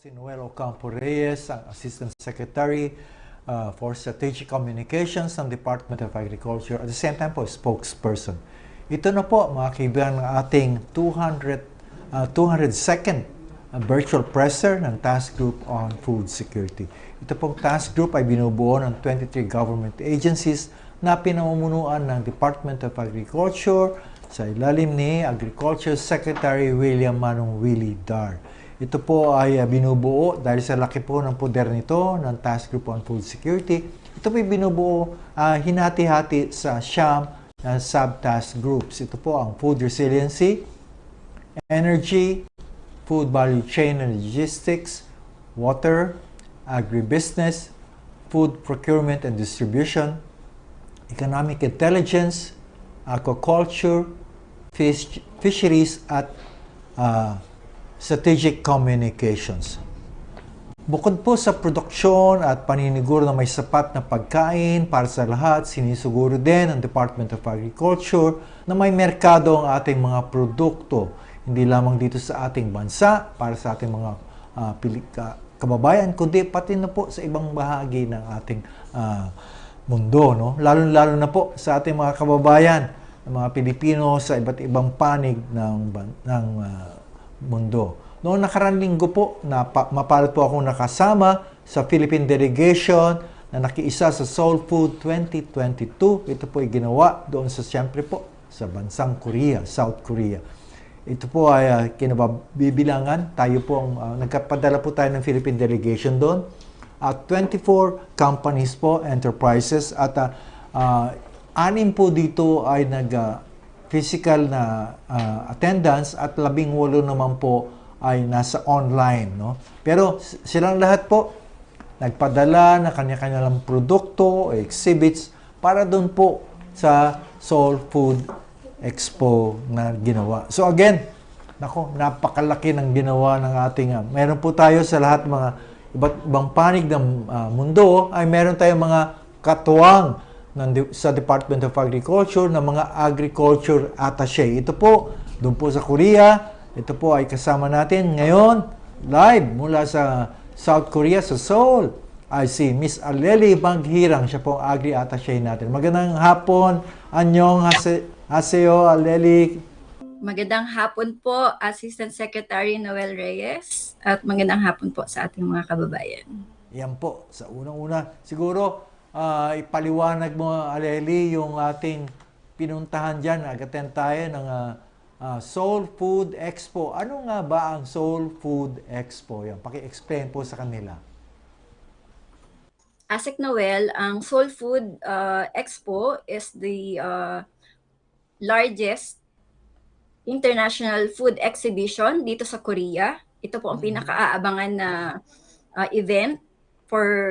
si Noel Ocampo Reyes, ang Assistant Secretary for Strategic Communications ng Department of Agriculture. At the same time po, spokesperson. Ito na po, mga kaibigan, ng ating 202nd virtual presser ng Task Group on Food Security. Ito pong task group ay binubuo ng 23 government agencies na pinamumunuan ng Department of Agriculture sa ilalim ni Agriculture Secretary William Manong Willie Dar. Ito po ay binubuo dahil sa laki po ng poder nito ng Task Group on Food Security. Ito po ay binubuo hinati-hati sa siyam sub-task groups. Ito po ang Food Resiliency, Energy, Food Value Chain and Logistics, Water, Agribusiness, Food Procurement and Distribution, Economic Intelligence, Aquaculture, Fisheries at Strategic Communications. Bukod po sa produksyon at paniniguro na may sapat na pagkain para sa lahat, sinisuguro din ng Department of Agriculture na may merkado ang ating mga produkto. Hindi lamang dito sa ating bansa, para sa ating mga kababayan, kundi pati na po sa ibang bahagi ng ating mundo. No? Lalo-lalo na po sa ating mga kababayan, mga Pilipino sa iba't ibang panig ng mundo. Noong nakarang linggo po, mapalad po akong nakasama sa Philippine Delegation na nakiisa sa Soul Food 2022. Ito po ay ginawa doon sa, siyempre po, sa bansang Korea, South Korea. Ito po ay kinabibilangan. Tayo po, nagkapadala po tayo ng Philippine Delegation doon. At 24 companies po, enterprises, at 6 po dito ay physical na attendance at 18 naman po ay nasa online. No? Pero silang lahat po nagpadala na kanya-kanya lang produkto, exhibits para doon po sa Soul Food Expo na ginawa. So again, napakalaki ng ginawa ng ating, meron po tayo sa lahat mga iba't ibang panig ng mundo, ay meron tayong mga katuwang sa Department of Agriculture na mga agriculture attaché. Ito po, doon po sa Korea, ito po ay kasama natin ngayon, live mula sa South Korea, sa Seoul, ay si Miss Arleli Banghirang. Siya po ang agri-attaché natin. Magandang hapon, anyong haseo, Arleli. Magandang hapon po, Assistant Secretary Noel Reyes, at magandang hapon po sa ating mga kababayan. Yan po, sa unang-una, siguro ipaliwanag mo, Arleli, yung ating pinuntahan dyan. Nag-attend tayo ng Soul Food Expo. Ano nga ba ang Soul Food Expo? Yan, paki-explain po sa kanila. Asik Noel, ang Soul Food Expo is the largest international food exhibition dito sa Korea. Ito po ang pinaka-aabangan na event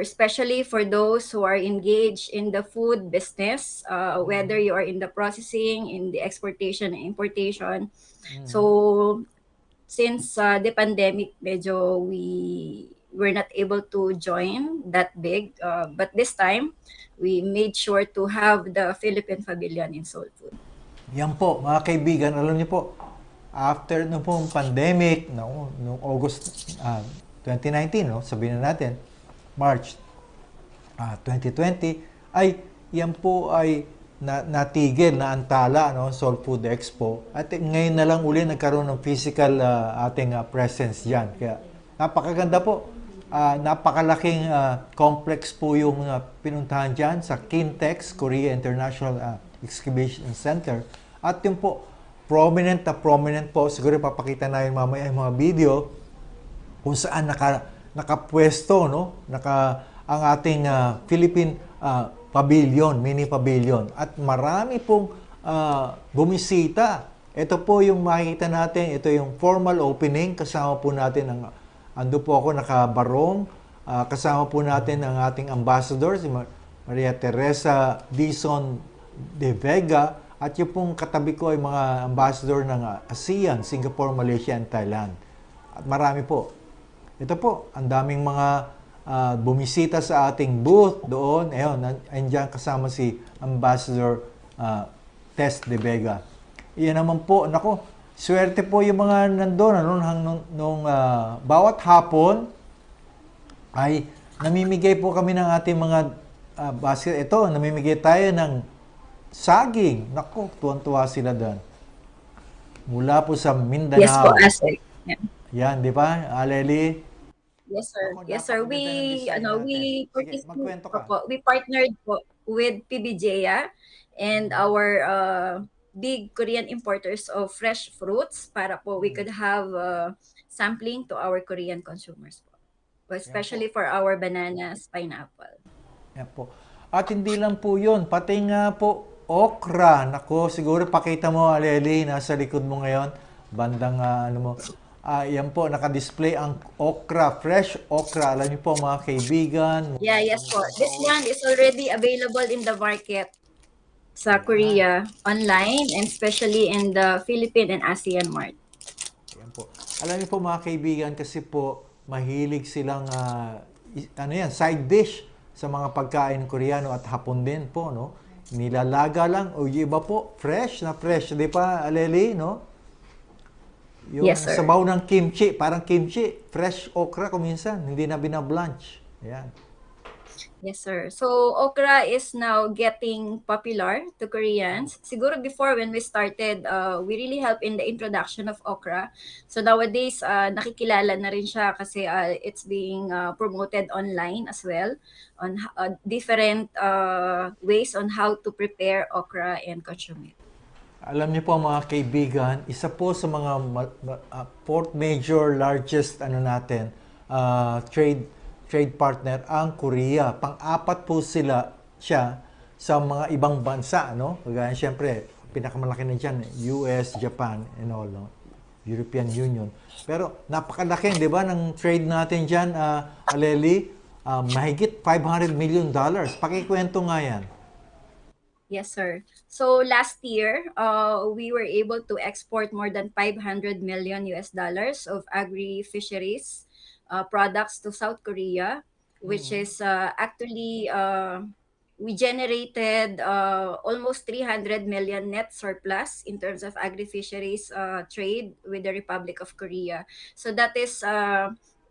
especially for those who are engaged in the food business, whether you are in the processing, in the exportation and importation. So since the pandemic, medyo we were not able to join that big, but this time we made sure to have the Philippine Pavilion in Soul Food. Yan po, mga kaibigan, alam niyo po, after nung pong pandemic, noong August 2019, no, sabihin na natin, March 2020, ay yan po ay natigil, na antala, no, Soul Food Expo. At ngayon na lang uli nagkaroon ng physical ating presence dyan. Kaya napakaganda po. Napakalaking complex po yung pinuntahan dyan sa Kintex, Korea International Exhibition Center. At yung po, prominent po, siguro papakita na yung mamaya yung mga video kung saan nakapwesto, no? Ang ating Philippine pavilion, mini pavilion. At marami pong bumisita. Ito po yung makikita natin, ito yung formal opening. Kasama po natin, ando po ako nakabarong. Kasama po natin ang ating ambassador, si Maria Teresa Dizon de Vega. At yung pong katabi ko ay mga ambassador ng ASEAN, Singapore, Malaysia, and Thailand. At marami po. Ito po, ang daming mga bumisita sa ating booth doon. Ayun, andyan kasama si Ambassador Tess de Vega. Iyan naman po, nako, swerte po yung mga nandun. Nung bawat hapon, ay namimigay po kami ng ating mga basket. Ito, namimigay tayo ng saging. Naku, tuwan-tuwa sila doon. Mula po sa Yes po, Mindanao. Asek. Yeah. Yan, di ba, Aleli? Yes, sir. Ako, Yes, sir. napakaganda ng design natin. Sige, magkwento ka. We partnered po with PBJA and our big Korean importers of fresh fruits para po we could have sampling to our Korean consumers po. Especially for our bananas, pineapple. Yan po. At hindi lang po yun, pati nga po okra. Nako, siguro pakita mo, Aleli, nasa likod mo ngayon. Bandang ano mo. Yan po, naka-display ang okra, fresh okra. Alam niyo po mga kaibigan. Yeah, yes po. This one is already available in the market sa Korea online and especially in the Philippine and ASEAN market. Yan po. Alam niyo po mga kaibigan, kasi po mahilig silang side dish sa mga pagkain Koreano at Hapon din po, no? Nilalaga lang o yung iba po, fresh, di pa, Aleli, no? Yung Yes, sir. sabaw ng kimchi, parang kimchi, fresh okra kuminsan, hindi na binablanch. Ayan. Yes, sir. So, okra is now getting popular to Koreans. Siguro before when we started, we really helped in the introduction of okra. So nowadays, nakikilala na rin siya kasi it's being promoted online as well on different ways on how to prepare okra and consume it. Alam niyo po mga kaibigan, isa po sa mga fourth major largest natin, trade partner ang Korea. Pang-apat po siya sa mga ibang bansa, no? Kagaya siyempre, pinakamalaki na diyan, US, Japan, and all, no? European Union. Pero napakalaki, 'di ba, ng trade natin diyan, Aleli, mahigit $500 million. Pakikwento nga 'yan. Yes, sir. So last year, we were able to export more than 500 million US dollars of agri-fisheries products to South Korea, which is actually we generated almost 300 million net surplus in terms of agri-fisheries trade with the Republic of Korea. So that is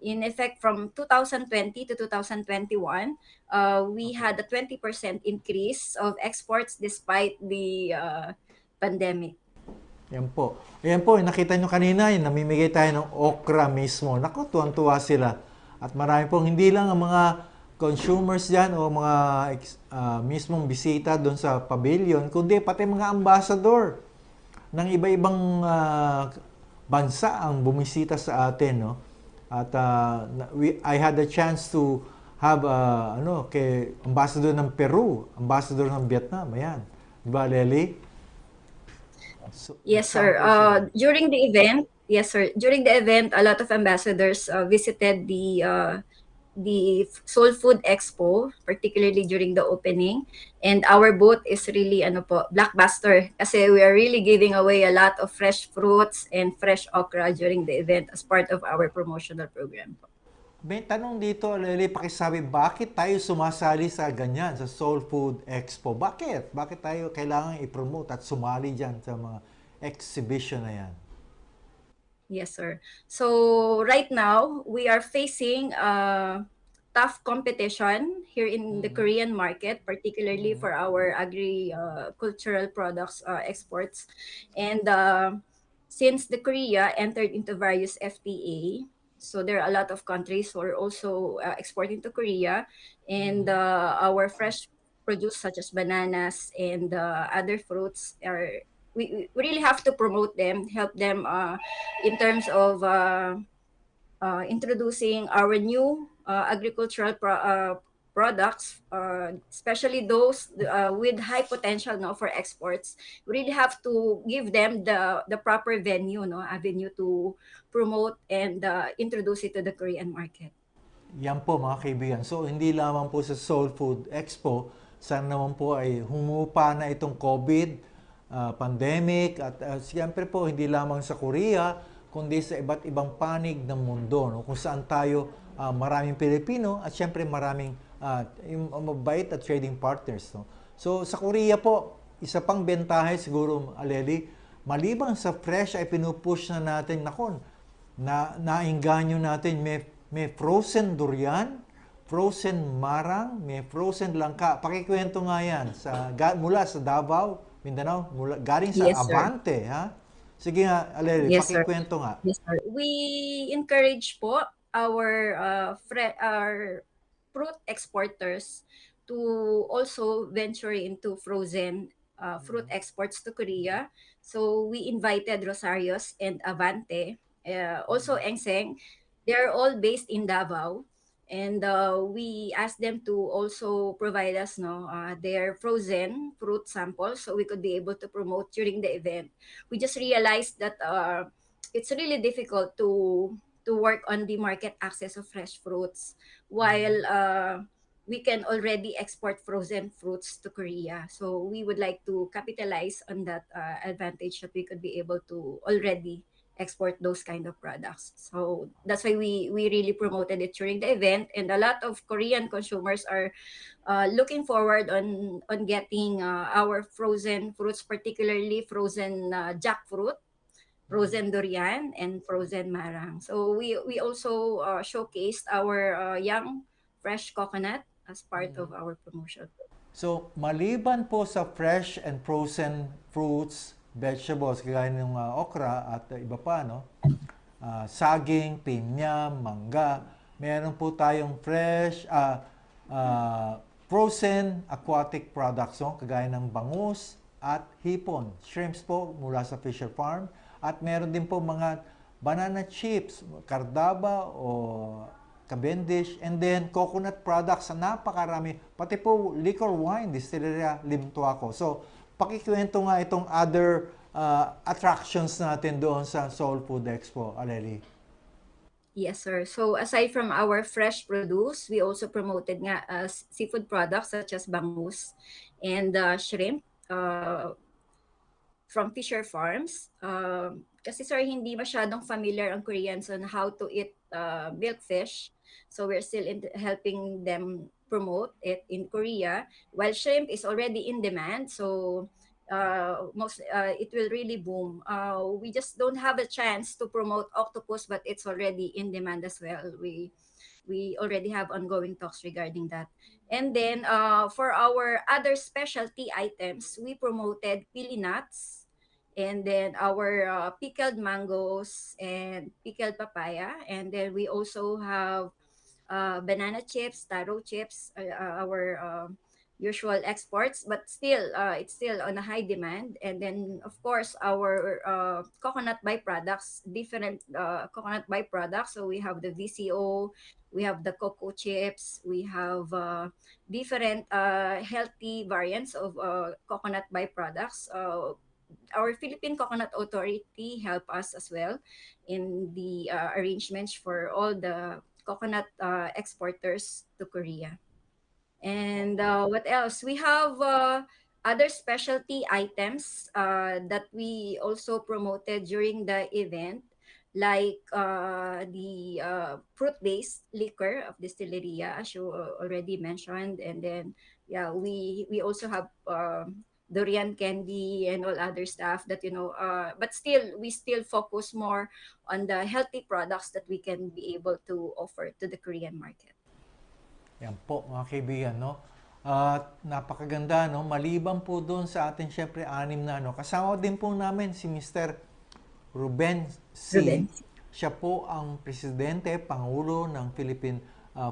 in effect from 2020 to 2021, we had a 20% increase of exports despite the pandemic. Yan po. Ayan po, nakita nyo kanina, namimigay tayo ng okra mismo. Naku, tuwan-tuwa sila. At marami pong hindi lang ang mga consumers dyan o mga mismong bisita doon sa pavilion, kundi pati mga ambassador ng iba-ibang bansa ang bumisita sa atin, no? At I had a chance to have kay ambassador ng Peru, ambassador ng Vietnam, ayan. Diba, Lely? So, yes, sir. During the event, a lot of ambassadors visited the Soul Food Expo, particularly during the opening. And our booth is really blockbuster kasi we are really giving away a lot of fresh fruits and fresh okra during the event as part of our promotional program. May tanong dito, Lely, pakisabi, bakit tayo sumasali sa ganyan, sa Soul Food Expo? Bakit? Bakit tayo kailangan i-promote at sumali dyan sa mga exhibition na yan? Yes, sir. So right now, we are facing tough competition here in the Korean market, particularly for our agricultural products exports. And since the Korea entered into various FTA, so there are a lot of countries who are also exporting to Korea, and our fresh produce such as bananas and other fruits are we really have to promote them, help them in terms of introducing our new agricultural products, especially those with high potential for exports. We really have to give them the proper avenue to promote and introduce it to the Korean market. Yan po mga kaibigan. So hindi lamang po sa Soul Food Expo, sana naman po ay humupa na itong COVID pandemic at siyempre po hindi lamang sa Korea kundi sa iba't ibang panig ng mundo, no? Kung saan tayo maraming Pilipino at siyempre maraming mabait at trading partners, no? So sa Korea po, isa pang bentahe siguro, Aleli, maliban sa fresh ay pinupush na natin, nainganyo natin, may frozen durian, frozen marang, may frozen langka. Pakikwento nga yan mula sa Davao, Mindanao, galing sa Yes, sir. Abante, ha? Sige nga, Aleli, Yes, sir. pakikwento nga. Yes, sir. We encourage po our fruit exporters to also venture into frozen fruit exports to Korea. So we invited Rosarios and Avante, also Engseng. They're all based in Davao. And we asked them to also provide us their frozen fruit samples so we could be able to promote during the event. We just realized that it's really difficult to work on the market access of fresh fruits while we can already export frozen fruits to Korea. So we would like to capitalize on that advantage that we could be able to already export those kind of products. So that's why we really promoted it during the event, and a lot of Korean consumers are looking forward on getting our frozen fruits, particularly frozen jackfruit, frozen durian, and frozen marang. So we also showcased our young fresh coconut as part of our promotion. So, maliban po sa fresh and frozen fruits, vegetables, kagaya ng okra at iba pa, no? Saging, pinya, mangga, meron po tayong frozen aquatic products, no? Kagaya ng bangus at hipon, shrimps po mula sa Fisher Farm, at meron din po mga banana chips, kardaba o Cavendish, and then coconut products na napakarami, pati po liquor wine, distilleria Limtuaco. So, pakikwento nga itong other attractions natin doon sa Seoul Food Expo, Aleli. Yes, sir. So aside from our fresh produce, we also promoted nga seafood products such as bangus and shrimp from Fisher Farms. Kasi sir, hindi masyadong familiar ang Koreans on how to eat milkfish. So we're still helping them promote it in Korea. While shrimp is already in demand, so it will really boom. We just don't have a chance to promote octopus, but it's already in demand as well. We already have ongoing talks regarding that. And then for our other specialty items, we promoted pili nuts, and then our pickled mangoes and pickled papaya. And then we also have banana chips, taro chips, our usual exports, but still it's still on a high demand. And then of course our coconut byproducts, different coconut byproducts. So we have the VCO, we have the cocoa chips, we have different healthy variants of coconut byproducts. Our Philippine Coconut Authority help us as well in the arrangements for all the coconut exporters to Korea. And what else? We have other specialty items that we also promoted during the event, like the fruit-based liquor of Distilleria, as you already mentioned. And then, yeah, we also have durian candy and all other stuff that, but still, we still focus more on the healthy products that we can be able to offer to the Korean market. Yan po mga kaibigan, no? At napakaganda, no? Maliban po doon sa atin, syempre, anim na, no? Kasama din po namin si Mr. Ruben C. Ruben. Siya po ang presidente, pangulo ng Philippine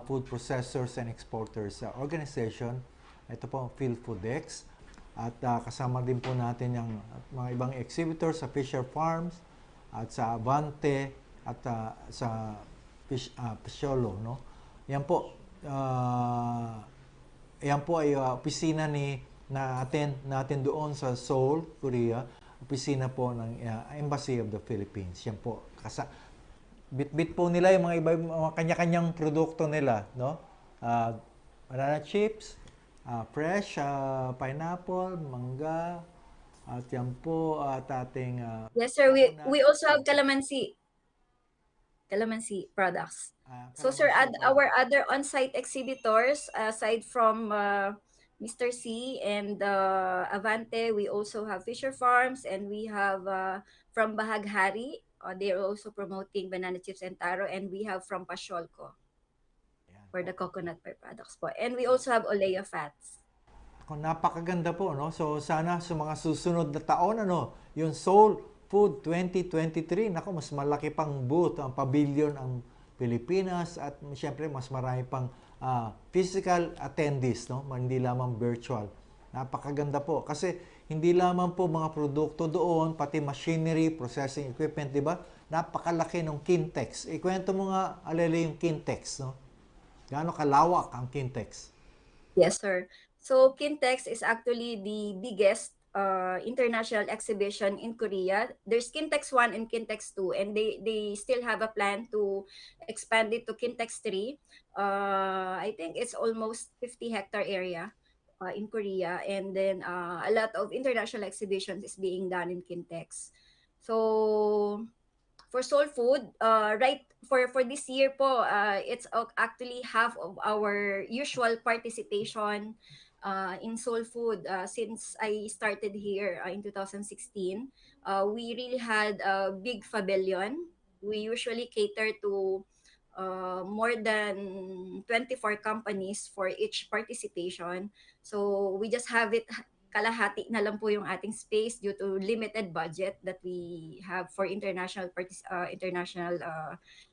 Food Processors and Exporters Organization. Ito po ang PhilFoodEx. At kasama din po natin yung mga ibang exhibitors sa Fisher Farms at sa Avante at sa Pisiolo, no? Yan po. Yan po ay opisina natin doon sa Seoul, Korea. Opisina po ng Embassy of the Philippines. Yan po. Bit-bit po nila yung mga iba, mga kanya-kanyang produkto nila, no? Banana chips, fresh, pineapple, mangga, at yan po at ating yes sir, we also have calamansi products. So sir, our other on-site exhibitors, aside from Mr. C and Avante, we also have Fisher Farms, and we have from Bahaghari. They're also promoting banana chips and taro, and we have from Pasiolco. Ayan. for the coconut byproducts po. And we also have olea fats. Ako, napakaganda po, no? So, sana sa mga susunod na taon, yung Soul Food 2023, nako, mas malaki pang booth, ang pavilion ang Pilipinas at siyempre mas marami pang physical attendees, no? Hindi lamang virtual. Napakaganda po. Kasi hindi lamang po mga produkto doon, pati machinery, processing equipment, di ba? Napakalaki ng Kintex. Ikwento mo nga, Alele, yung Kintex, no? Gaano kalawak ang Kintex? Yes, sir. So Kintex is actually the biggest international exhibition in Korea. There's Kintex 1 and Kintex 2, and they still have a plan to expand it to Kintex 3. I think it's almost 50-hectare area in Korea, and then a lot of international exhibitions is being done in Kintex. So for soul food, right, for this year po, it's actually half of our usual participation in soul food. Since I started here in 2016, we really had a big pavilion. We usually cater to more than 24 companies for each participation. So we just have it kalahati na lang po yung ating space due to limited budget that we have for international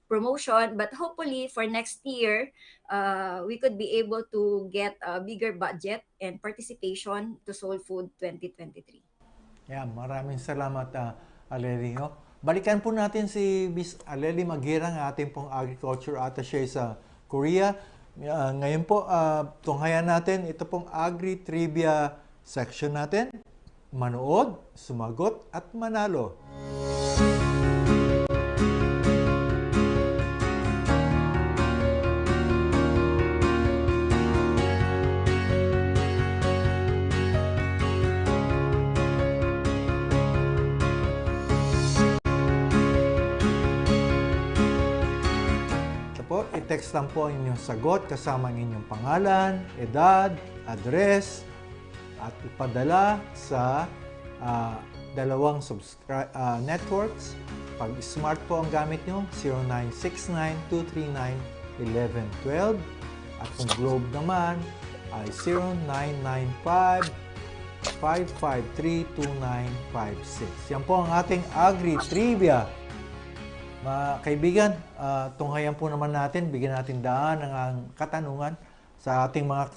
promotion. But hopefully for next year, we could be able to get a bigger budget and participation to Soul Food 2023. Yan, maraming salamat, Aleli. No? Balikan po natin si Miss Aleli Magirang, ating pong agriculture attaché sa Korea. Ngayon po, tunghayan natin ito pong agri-trivia section natin. Manood, sumagot, at manalo. Po, i-text lang po ang inyong sagot kasama ang inyong pangalan, edad, address, at ipadala sa dalawang networks. Pag smart po ang gamit nyo, 0969-239-1112. At kung Globe naman, ay 0995-553-2956. Yan po ang ating Agri-Trivia. Mga kaibigan, tunghayan po naman natin, bigyan natin daan ang katanungan sa ating mga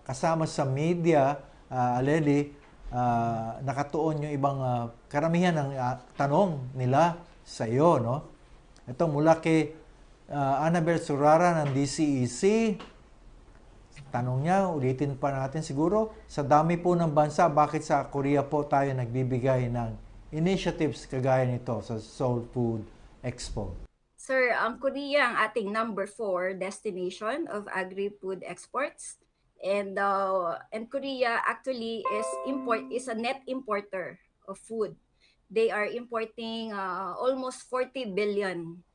kasama sa media, Aleli, nakatuon yung ibang karamihan ng tanong nila sa iyo, no? Ito mula kay Annabel Surara ng DCEC. Tanong niya, ulitin pa natin siguro, sa dami po ng bansa, bakit sa Korea po tayo nagbibigay ng initiatives kagaya nito sa Soul Food Expo? Sir, ang Korea ang ating number 4 destination of agri-food exports. And Korea actually is a net importer of food. They are importing almost 40 billion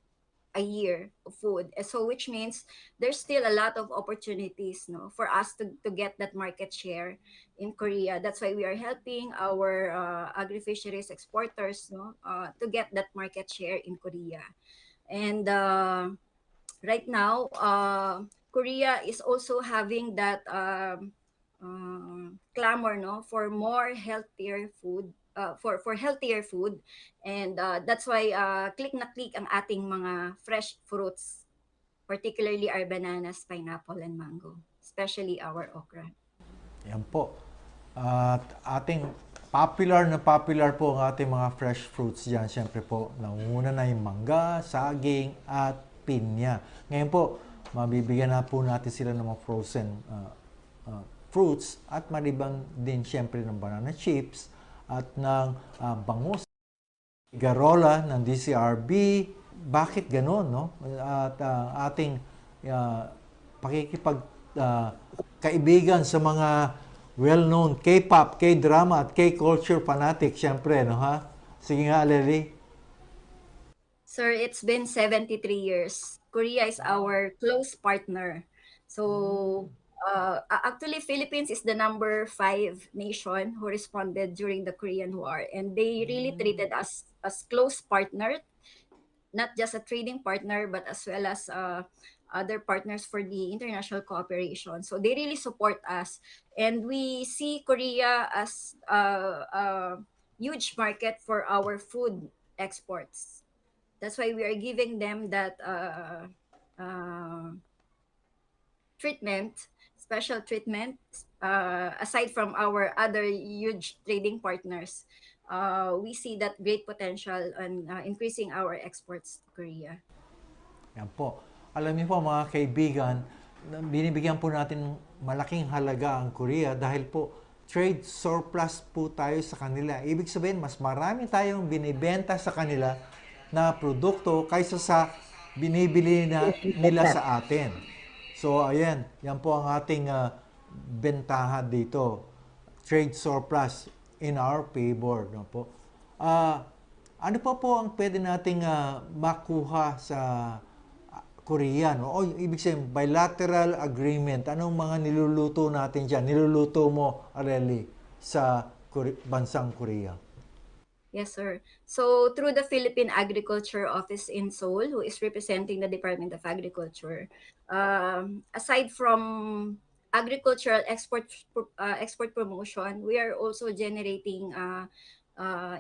a year of food. So which means there's still a lot of opportunities, no, for us to get that market share in Korea. That's why we are helping our agri-fisheries exporters, no, to get that market share in Korea. And right now, Korea is also having that clamor, no, for more healthier food, for healthier food. And that's why click na click ang ating mga fresh fruits, particularly our bananas, pineapple, and mango, especially our okra. Yan po. At ating popular po ang ating mga fresh fruits dyan. Siyempre po, nangunguna na yung mangga, saging, at pinya. Ngayon po, mabibigyan na po natin sila ng mga frozen fruits at maliban din siyempre ng banana chips at ng bangus, garola ng DCRB. Bakit ganon, no? At ating kaibigan sa mga well-known K-pop, K-drama at K-culture fanatic, siyempre, no, ha? Sige nga, Aleli. Sir, it's been 73 years. Korea is our close partner. So, actually, Philippines is the number 5 nation who responded during the Korean War. And they really treated us as close partner, not just a trading partner, but as well as other partners for the international cooperation. So they really support us, and we see Korea as a huge market for our food exports. That's why we are giving them that uh, treatment, special treatment, aside from our other huge trading partners. We see that great potential on increasing our exports to Korea. Yan po. Alam niyo po mga kaibigan, binibigyan po natin malaking halaga ang Korea dahil po trade surplus po tayo sa kanila. Ibig sabihin, mas marami tayong binibenta sa kanila na produkto kaysa sa binibili nila sa atin. So, ayan, yan po ang ating bentahan dito. Trade surplus in our favor. No po? Ano pa po ang pwede nating makuha sa Korea? No? O ibig sabihin, bilateral agreement. Anong mga niluluto natin dyan? Niluluto mo, Areli, sa bansang Korea? Yes, sir. So, through the Philippine Agriculture Office in Seoul, who is representing the Department of Agriculture, aside from agricultural export promotion, we are also generating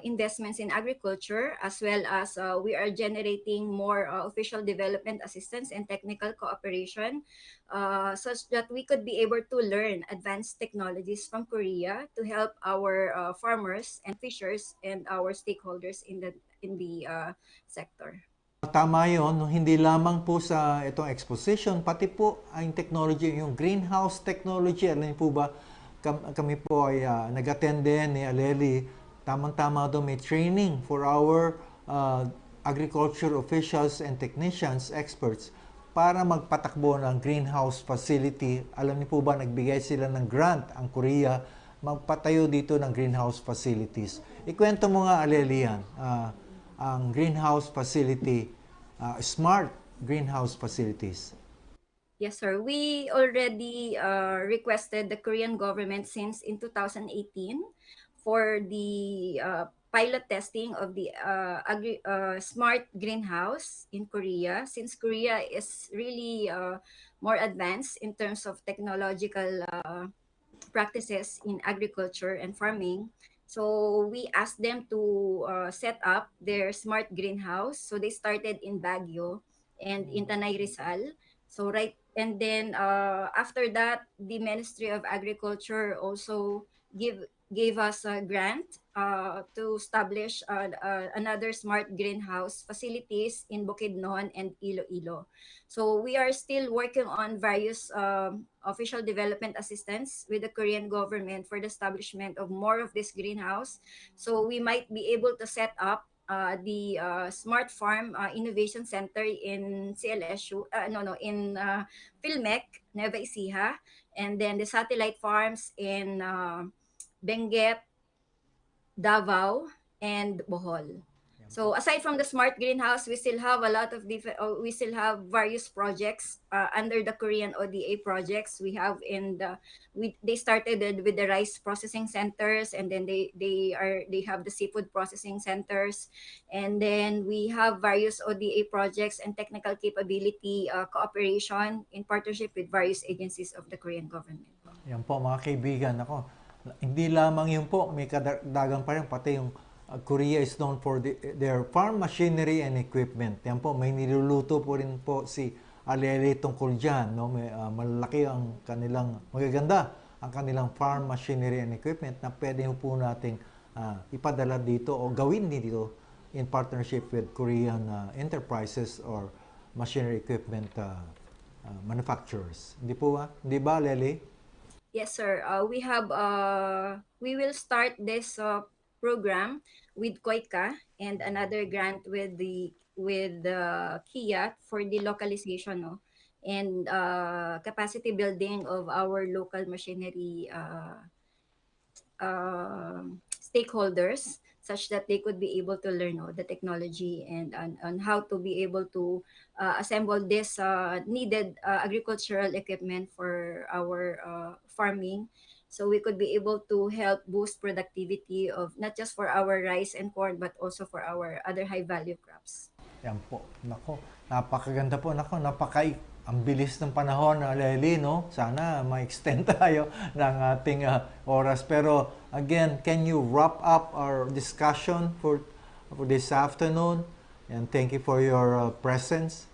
investments in agriculture, as well as we are generating more official development assistance and technical cooperation, such that we could be able to learn advanced technologies from Korea to help our farmers and fishers and our stakeholders in the sector. Tama yun, no? Hindi lamang po sa itong exposition, pati po ang technology, yung greenhouse technology. Alam niyo po ba, kami po ay nag-attend din ni Aleli. Tamang-tama doon may training for our agriculture officials and technicians, experts, para magpatakbo ng greenhouse facility. Alam niyo po ba, nagbigay sila ng grant ang Korea, magpatayo dito ng greenhouse facilities. Ikwento mo nga, Aleli, yan. Ang greenhouse facility, smart greenhouse facilities. Yes, sir. We already requested the Korean government since in 2018 for the pilot testing of the smart greenhouse in Korea, since Korea is really more advanced in terms of technological practices in agriculture and farming. So we asked them to set up their smart greenhouse. So they started in Baguio and in Tanay Rizal. So and then after that, the Ministry of Agriculture also gave us a grant to establish another smart greenhouse facilities in Bukidnon and Iloilo. So we are still working on various official development assistance with the Korean government for the establishment of more of this greenhouse. So we might be able to set up the Smart Farm Innovation Center in CLSU, in Philmec, Nueva Ecija, and then the satellite farms in Benguet, Davao, and Bohol. So aside from the smart greenhouse, we still have a lot of we still have various projects under the Korean ODA projects. We have they started with the rice processing centers, and then they have the seafood processing centers, and then we have various ODA projects and technical capability cooperation in partnership with various agencies of the Korean government. Yan po mga kaibigan, ako, hindi lamang yun po, may kadagdagan pa rin, pati yung Korea is known for their farm machinery and equipment. Yan po, may niluluto po rin po si Alele tungkol dyan. No? Malaki ang kanilang, magaganda ang kanilang farm machinery and equipment na pwede po nating ipadala dito o gawin dito in partnership with Korean enterprises or machinery equipment manufacturers. Hindi po ba? Hindi ba, Lele? Yes, sir. We will start this program with KOICA and another grant with the Kia for the localization, no, and capacity building of our local machinery stakeholders, such that they could be able to learn the technology and on how to be able to assemble this needed agricultural equipment for our farming, so we could be able to help boost productivity of not just for our rice and corn, but also for our other high value crops. Yan po. Nako, napakaganda po. Nako, Ang bilis ng panahon, Lely, no? Sana ma-extend tayo ng ating oras. Pero again, can you wrap up our discussion for this afternoon? And thank you for your presence.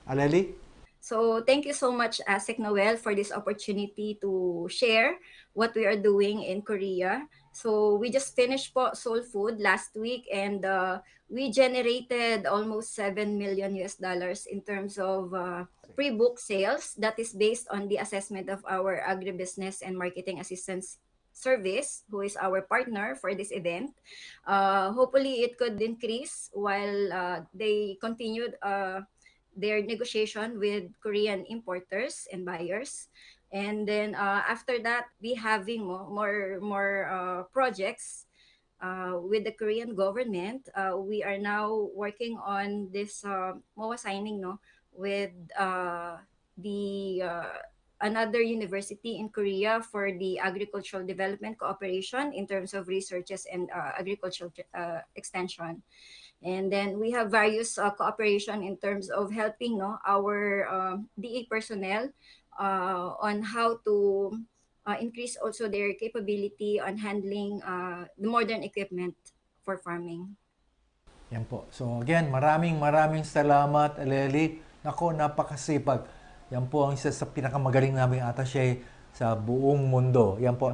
Lely? So thank you so much, Asik Noel, for this opportunity to share what we are doing in Korea. So we just finished po Soul Food last week, and we generated almost 7 million US dollars in terms of pre-book sales. That is based on the assessment of our agribusiness and marketing assistance service, who is our partner for this event. Hopefully it could increase while they continued their negotiation with Korean importers and buyers. And then after that, we having more projects with the Korean government. We are now working on this MOA signing, no, with the another university in Korea for the agricultural development cooperation in terms of researches and agricultural extension. And then we have various cooperation in terms of helping, no, our DA personnel on how to increase also their capability on handling the modern equipment for farming. Yan po. So again, maraming salamat, Lely. Nako, napakasipag. Yan po ang isa sa pinakamagaling naming attaché sa buong mundo. Yan po.